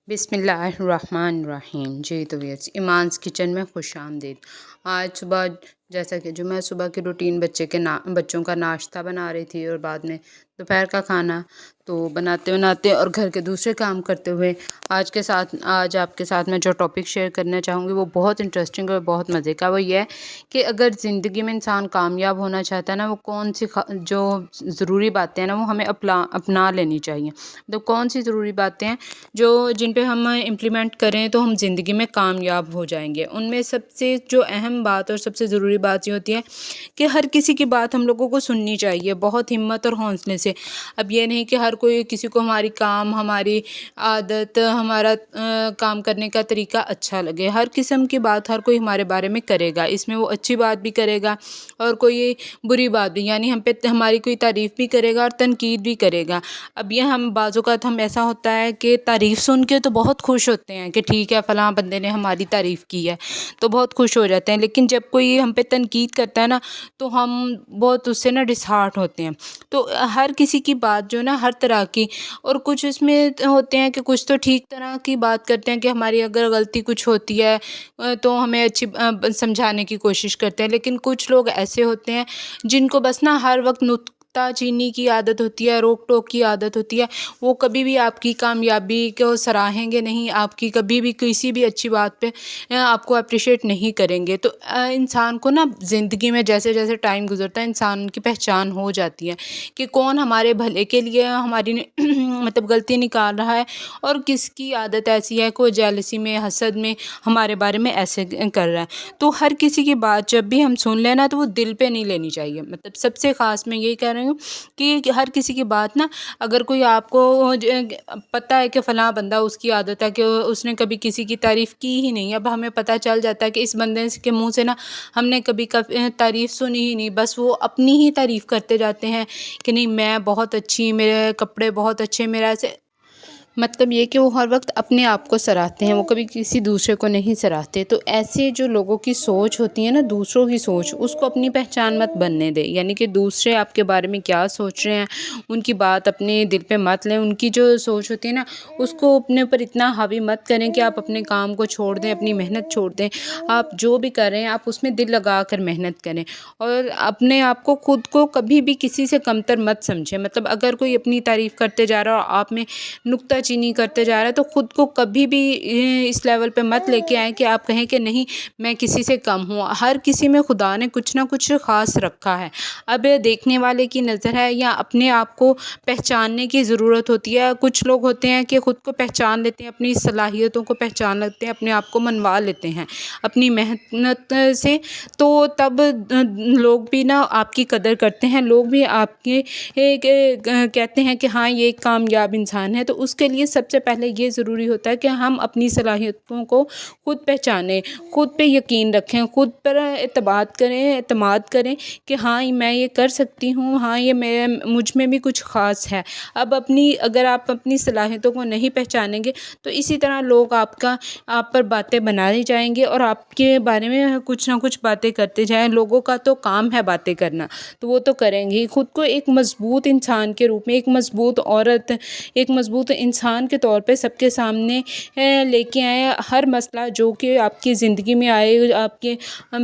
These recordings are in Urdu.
بسم اللہ الرحمن الرحیم۔ جی تو ویئرس ایمانس کچن میں خوش آمدید۔ آج صبح جیسا کہ جو میں صبح کی روٹین بچوں کا ناشتہ بنا رہی تھی اور بعد میں دوپہر کا کھانا تو بناتے اور گھر کے دوسرے کام کرتے ہوئے آج آپ کے ساتھ میں جو ٹاپک شیئر کرنا چاہوں گی وہ بہت انٹرسٹنگ اور بہت مزے کا۔ وہ یہ ہے کہ اگر زندگی میں انسان کامیاب ہونا چاہتا ہے نا، وہ کون سی جو ضروری باتیں ہیں نا وہ ہمیں اپنا لینی چاہیے۔ تو کون سی ضروری باتیں ہیں جن پہ ہم امپلیمنٹ کریں تو ہم زندگی میں کامیاب ہو جائیں گے۔ ان میں سب سے جو اہم بات اور سب سے ضروری بات یہ ہوتی ہے کہ ہر کسی کی بات ہم لوگوں کو سننی چاہیے، بہت ہمت اور حوصلے سے۔ اب یہ نہیں کہ ہر کوئی کسی کو ہماری عادت، ہمارا کام کرنے کا طریقہ اچھا لگے۔ ہر قسم کی بات ہر کوئی ہمارے بارے میں کرے گا، اس میں وہ اچھی بات بھی کرے گا اور کوئی بری بات بھی، یعنی ہم پہ ہماری کوئی تعریف بھی کرے گا اور تنقید بھی کرے گا۔ اب یہ بعض اوقات ایسا ہوتا ہے کہ تعریف سن کے تو بہت خوش ہوتے ہیں کہ ٹھیک ہے فلاں بندے نے ہماری تعریف کی ہے تو بہت خوش ہو جاتے ہیں، لیکن جب کوئی ہم پہ تنقید کرتا ہے نا تو ہم بہت اس سے ڈسہارٹ ہوتے ہیں۔ تو ہر کسی کی بات جو نا ہر طرح کی، اور کچھ اس میں ہوتے ہیں کہ کچھ تو ٹھیک طرح کی بات کرتے ہیں کہ ہماری اگر غلطی کچھ ہوتی ہے تو ہمیں اچھی سمجھانے کی کوشش کرتے ہیں، لیکن کچھ لوگ ایسے ہوتے ہیں جن کو بس نا ہر وقت نکتہ چینی کی عادت ہوتی ہے، روک ٹوک کی عادت ہوتی ہے۔ وہ کبھی بھی آپ کی کامیابی کو سراہیں گے نہیں، آپ کی کبھی بھی کسی بھی اچھی بات پہ آپ کو اپریشیٹ نہیں کریں گے۔ تو انسان کو نا زندگی میں جیسے جیسے ٹائم گزرتا ہے انسان کی پہچان ہو جاتی ہے کہ کون ہمارے بھلے کے لیے ہماری غلطی نکال رہا ہے اور کس کی عادت ایسی ہے کوئی جیلسی میں، حسد میں ہمارے بارے میں ایسے کر رہا ہے۔ تو ہر کسی کی بات جب بھی ہم سن لینا تو وہ دل پہ نہیں لینی چاہیے۔ سب سے خاص میں یہی کہہ رہی ہوں کہ ہر کسی کی بات نا، اگر کوئی آپ کو پتہ ہے کہ فلاں بندہ اس کی عادت ہے کہ اس نے کبھی کسی کی تعریف کی ہی نہیں، اب ہمیں پتہ چل جاتا ہے کہ اس بندے کے منہ سے نا ہم نے کبھی تعریف سنی ہی نہیں، بس وہ اپنی ہی تعریف کرتے جاتے ہیں کہ نہیں میں بہت اچھی، میرے کپڑے بہت اچھے، میرا ایسے، یہ کہ وہ ہر وقت اپنے آپ کو سراہتے ہیں، وہ کبھی کسی دوسرے کو نہیں سراہتے۔ تو ایسے جو لوگوں کی سوچ ہوتی ہے نا، دوسروں کی سوچ، اس کو اپنی پہچان مت بننے دے، یعنی کہ دوسرے آپ کے بارے میں کیا سوچ رہے ہیں ان کی بات اپنے دل پہ مت لیں۔ ان کی جو سوچ ہوتی ہے نا اس کو اپنے اوپر اتنا حاوی مت کریں کہ آپ اپنے کام کو چھوڑ دیں، اپنی محنت چھوڑ دیں۔ آپ جو بھی کر رہے ہیں آپ اس میں دل لگا کر محنت کریں اور اپنے آپ کو، خود کو کبھی بھی کسی سے کمتر مت سمجھیں۔ اگر کوئی اپنی تعریف کرتے جا رہا ہے اور آپ میں نکتہ چینی کرتے جا رہا ہے تو خود کو کبھی بھی اس لیول پہ مت لے کے آئیں کہ آپ کہیں کہ نہیں میں کسی سے کم ہوں۔ ہر کسی میں خدا نے کچھ نہ کچھ خاص رکھا ہے، اب دیکھنے والے کی نظر ہے یا اپنے آپ کو پہچاننے کی ضرورت ہوتی ہے۔ کچھ لوگ ہوتے ہیں کہ خود کو پہچان لیتے ہیں، اپنی صلاحیتوں کو پہچان لیتے ہیں، اپنے آپ کو منوا لیتے ہیں اپنی محنت سے، تو تب لوگ بھی نا آپ کی قدر کرتے ہیں، لوگ بھی آپ کے کہتے ہیں کہ ہاں یہ ایک کامیاب انسان ہے۔ تو اس کے لیے سب سے پہلے یہ ضروری ہوتا ہے کہ ہم اپنی صلاحیتوں کو خود پہچانیں، خود پہ یقین رکھیں، خود پر اعتماد کریں کہ ہاں میں یہ کر سکتی ہوں، ہاں یہ مجھ میں بھی کچھ خاص ہے۔ اگر آپ اپنی صلاحیتوں کو نہیں پہچانیں گے تو اسی طرح لوگ آپ پر باتیں بنائے جائیں گے اور آپ کے بارے میں کچھ نہ کچھ باتیں کرتے جائیں۔ لوگوں کا تو کام ہے باتیں کرنا، تو وہ تو کریں گے۔ خود کو ایک مضبوط انسان کے روپ میں، ایک مضبوط عورت، ایک مضبوط انسان کے طور پہ سب کے سامنے لے کے آئیں۔ ہر مسئلہ جو کہ آپ کی زندگی میں آئے، آپ کے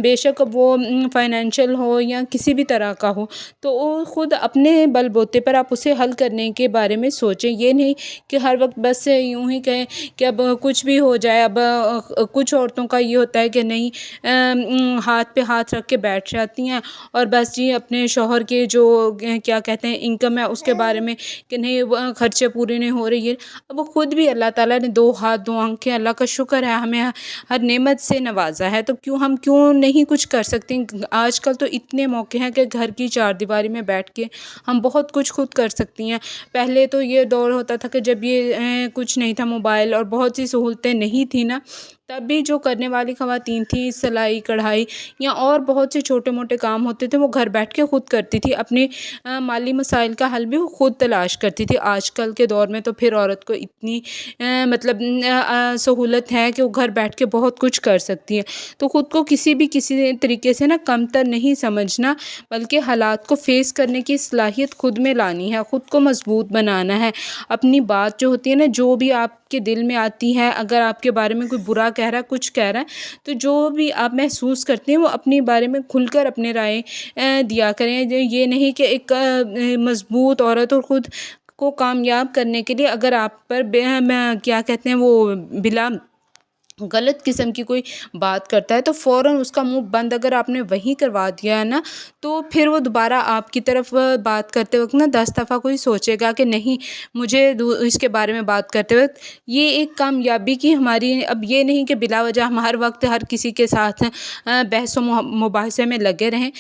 بے شک وہ فائنینشیل ہو یا کسی بھی طرح کا ہو، تو وہ خود اپنے بل بوتے پر آپ اسے حل کرنے کے بارے میں سوچیں۔ یہ نہیں کہ ہر وقت بس یوں ہی کہیں کہ اب کچھ بھی ہو جائے۔ اب کچھ عورتوں کا یہ ہوتا ہے کہ نہیں ہاتھ پہ ہاتھ رکھ کے بیٹھ جاتی ہیں اور بس جی اپنے شوہر کے جو کیا کہتے ہیں انکم ہے اس کے بارے میں کہ نہیں خرچے پورے نہیں ہو رہی ہے۔ اب وہ خود بھی اللہ تعالیٰ نے 2 ہاتھ 2 آنکھیں، اللہ کا شکر ہے ہمیں ہر نعمت سے نوازا ہے، تو ہم کیوں نہیں کچھ کر سکتے؟ آج کل تو اتنے موقع ہیں کہ گھر کی 4 دیواری میں بیٹھ کے ہم بہت کچھ خود کر سکتی ہیں۔ پہلے تو یہ دور ہوتا تھا کہ جب یہ کچھ نہیں تھا، موبائل اور بہت سی سہولتیں نہیں تھیں نا، تب بھی جو کرنے والی خواتین تھیں سلائی کڑھائی یا اور بہت سے چھوٹے موٹے کام ہوتے تھے وہ گھر بیٹھ کے خود کرتی تھی، اپنے مالی مسائل کا حل بھی وہ خود تلاش کرتی تھی۔ آج کل کے دور میں تو پھر عورت کو اتنی سہولت ہے کہ وہ گھر بیٹھ کے بہت کچھ کر سکتی ہے۔ تو خود کو کسی طریقے سے نا کمتر نہیں سمجھنا، بلکہ حالات کو فیس کرنے کی صلاحیت خود میں لانی ہے، خود کو مضبوط بنانا ہے۔ اپنی بات جو ہوتی ہے نا، جو بھی آپ آپ کے دل میں آتی ہے، اگر آپ کے بارے میں کوئی برا کہہ رہا ہے، کچھ کہہ رہا ہے، تو جو بھی آپ محسوس کرتے ہیں وہ اپنے بارے میں کھل کر اپنے رائے دیا کریں۔ یہ نہیں کہ ایک مضبوط عورت اور خود کو کامیاب کرنے کے لیے اگر آپ پر کیا کہتے ہیں وہ بلا غلط قسم کی کوئی بات کرتا ہے تو فوراً اس کا منہ بند اگر آپ نے وہیں کروا دیا ہے نا، تو پھر وہ دوبارہ آپ کی طرف بات کرتے وقت نا 10 دفعہ کوئی سوچے گا کہ نہیں، مجھے اس کے بارے میں بات کرتے وقت یہ ایک کامیابی کی ہماری اب یہ نہیں کہ بلا وجہ ہم ہر وقت ہر کسی کے ساتھ بحث و مباحثے میں لگے رہیں،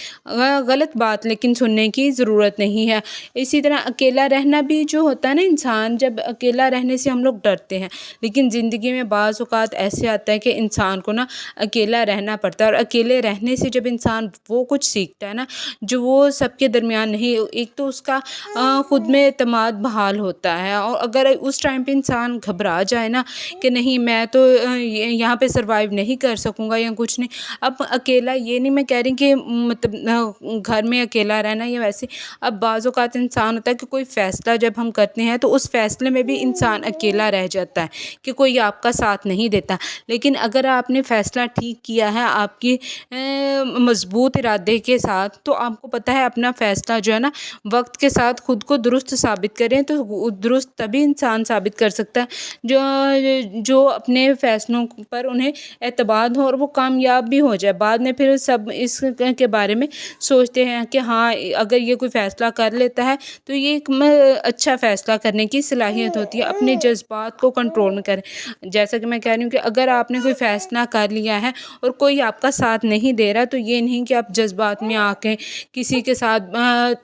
غلط بات لیکن سننے کی ضرورت نہیں ہے۔ اسی طرح اکیلا رہنا بھی جو ہوتا ہے نا، انسان جب اکیلا رہنے سے ہم لوگ ڈرتے ہیں، لیکن زندگی میں بعض اوقات ایسے آتا ہے کہ انسان کو نا اکیلا رہنا پڑتا ہے، اور اکیلے رہنے سے جب انسان وہ کچھ سیکھتا ہے نا جو وہ سب کے درمیان نہیں، ایک تو اس کا خود میں اعتماد بحال ہوتا ہے، اور اگر اس ٹائم پہ انسان گھبرا جائے نا کہ نہیں میں تو یہاں پہ سروائیو نہیں کر سکوں گا یا کچھ نہیں۔ اب اکیلا یہ نہیں میں کہہ رہی کہ مطلب گھر میں اکیلا رہنا یا ویسے، اب بعض اوقات انسان ہوتا ہے کہ کوئی فیصلہ جب ہم کرتے ہیں تو اس فیصلے میں بھی انسان اکیلا رہ جاتا ہے کہ کوئی آپ کا ساتھ نہیں دیتا، لیکن اگر آپ نے فیصلہ ٹھیک کیا ہے آپ کی مضبوط ارادے کے ساتھ، تو آپ کو پتہ ہے اپنا فیصلہ جو ہے نا وقت کے ساتھ خود کو درست ثابت کریں تو درست تبھی انسان ثابت کر سکتا ہے جو اپنے فیصلوں پر انہیں اعتماد ہو اور وہ کامیاب بھی ہو جائے۔ بعد میں پھر سب اس کے بارے میں سوچتے ہیں کہ ہاں اگر یہ کوئی فیصلہ کر لیتا ہے تو یہ ایک اچھا فیصلہ کرنے کی صلاحیت ہوتی ہے، اپنے جذبات کو کنٹرول میں کریں۔ جیسا کہ میں کہہ رہی ہوں کہ اگر آپ نے کوئی فیصلہ کر لیا ہے اور کوئی آپ کا ساتھ نہیں دے رہا، تو یہ نہیں کہ آپ جذبات میں آ کے کسی کے ساتھ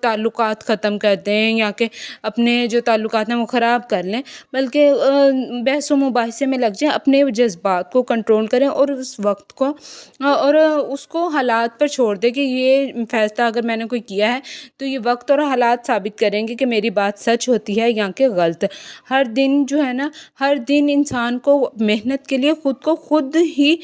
تعلقات ختم کر دیں یا کہ اپنے جو تعلقات ہیں وہ خراب کر لیں، بلکہ بحث و مباحثے میں لگ جائیں، اپنے جذبات کو کنٹرول کریں اور اس وقت کو اور اس کو حالات پر چھوڑ دیں کہ یہ فیصلہ اگر میں نے کوئی کیا ہے تو یہ وقت اور حالات ثابت کریں گے کہ میری بات سچ ہوتی ہے یا کہ غلط۔ ہر دن جو ہے نا، ہر دن انسان کو محنت کے لیے خود ہی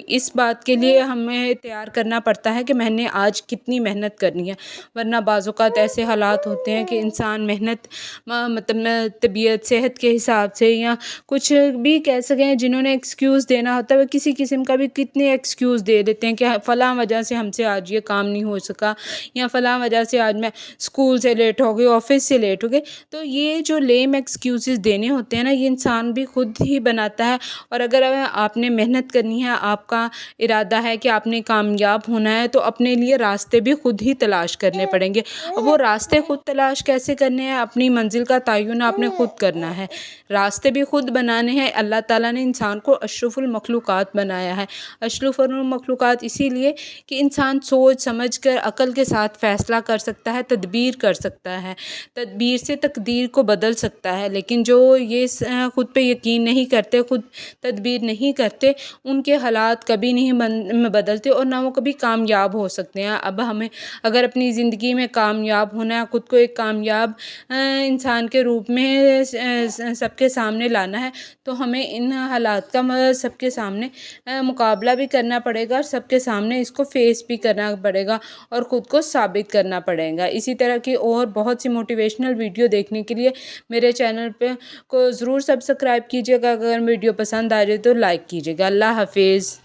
اس بات کے لیے ہمیں تیار کرنا پڑتا ہے کہ میں نے آج کتنی محنت کرنی ہے، ورنہ بعض اوقات ایسے حالات ہوتے ہیں کہ انسان محنت مطلب طبیعت صحت کے حساب سے یا کچھ بھی کہہ سکیں، جنہوں نے ایکسکیوز دینا ہوتا ہے وہ کسی قسم کا بھی کتنے ایکسکیوز دے دیتے ہیں کہ فلاں وجہ سے ہم سے آج یہ کام نہیں ہو سکا، یا فلاں وجہ سے آج میں اسکول سے لیٹ ہو گئی، آفس سے لیٹ ہو گئی۔ تو یہ جو لیم ایکسکیوزز دینے ہوتے ہیں نا، یہ انسان بھی خود ہی بناتا ہے، اور اگر آپ نے محنت کرنی ہے، آپ کا ارادہ ہے کہ آپ نے کامیاب ہونا ہے، تو اپنے لیے راستے بھی خود ہی تلاش کرنے پڑیں گے۔ وہ راستے خود تلاش کیسے کرنے ہیں؟ اپنی منزل کا تعین آپ نے خود کرنا ہے، راستے بھی خود بنانے ہیں۔ اللہ تعالیٰ نے انسان کو اشرف المخلوقات بنایا ہے، اشرف المخلوقات اسی لیے کہ انسان سوچ سمجھ کر عقل کے ساتھ فیصلہ کر سکتا ہے، تدبیر کر سکتا ہے، تدبیر سے تقدیر کو بدل سکتا ہے۔ لیکن جو یہ خود پہ یقین نہیں کرتے، خود تدبیر نہیں کرتے، ان کے حالات کبھی نہیں بدلتے اور نہ وہ کبھی کامیاب ہو سکتے ہیں۔ اب ہمیں اگر اپنی زندگی میں کامیاب ہونا ہے، خود کو ایک کامیاب انسان کے روپ میں سب کے سامنے لانا ہے، تو ہمیں ان حالات کا سب کے سامنے مقابلہ بھی کرنا پڑے گا، اور سب کے سامنے اس کو فیس بھی کرنا پڑے گا اور خود کو ثابت کرنا پڑے گا۔ اسی طرح کی اور بہت سی موٹیویشنل ویڈیو دیکھنے کے لیے میرے چینل پہ کو ضرور سبسکرائب کیجیے گا۔ اگر ویڈیو پسند آ جائے تو لائک کیجیے گا۔ اللہ حافظ۔